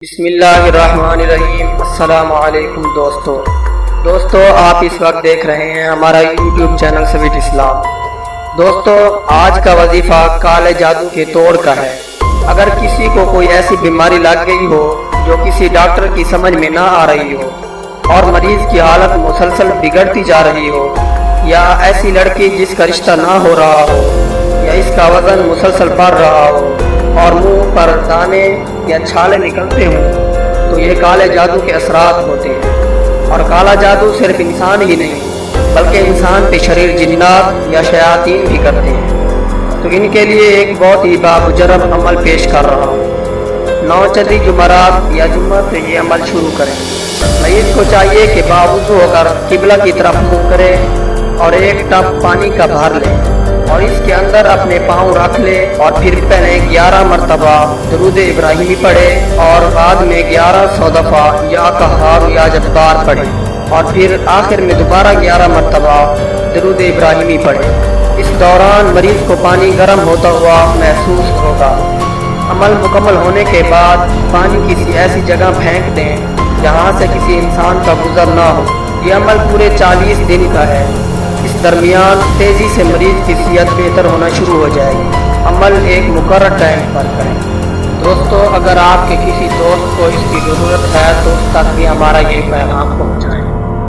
بسم اللہ الرحمن الرحیم۔ السلام علیکم دوستو آپ اس وقت دیکھ رہے ہیں ہمارا یوٹیوب چینل سویٹ اسلام۔ دوستو آج کا وظیفہ کالے جادو کے توڑ کا ہے۔ اگر کسی کو کوئی ایسی بیماری لگ گئی ہو جو کسی ڈاکٹر کی سمجھ میں نہ آ رہی ہو اور مریض کی حالت مسلسل بگڑتی جا رہی ہو، یا ایسی لڑکی جس کا رشتہ نہ ہو رہا ہو، یا اس کا وزن مسلسل بڑھ رہا ہو اور منہ پر دانے یا چھالے نکلتے ہوں، تو یہ کالے جادو کے اثرات ہوتے ہیں۔ اور کالا جادو صرف انسان ہی نہیں بلکہ انسان پہ شریر جنات یا شیاطین بھی کرتے ہیں۔ تو ان کے لیے ایک بہت ہی بامجرب عمل پیش کر رہا ہوں۔ نوچندی جمعرات یا جمعہ سے یہ عمل شروع کریں۔ مریض کو چاہیے کہ باوضو ہو کر قبلہ کی طرف منہ کرے اور ایک ٹب پانی کا بھر لے اور اس کے اندر اپنے پاؤں رکھ لے، اور پھر پہلے 11 مرتبہ درود ابراہیمی پڑھے اور بعد میں 1100 دفعہ یا قہار یا جبار پڑھے، اور پھر آخر میں دوبارہ 11 مرتبہ درود ابراہیمی پڑھے۔ اس دوران مریض کو پانی گرم ہوتا ہوا محسوس ہوگا۔ عمل مکمل ہونے کے بعد پانی کسی ایسی جگہ پھینک دیں جہاں سے کسی انسان کا گزر نہ ہو۔ یہ عمل پورے 40 دن کا ہے۔ اس درمیان تیزی سے مریض کی صحت بہتر ہونا شروع ہو جائے گی۔ عمل ایک مقرر ٹائم پر کریں۔ دوستو اگر آپ کے کسی دوست کو اس کی ضرورت ہے تو اس تک بھی ہمارا یہ پیغام پہنچائیں۔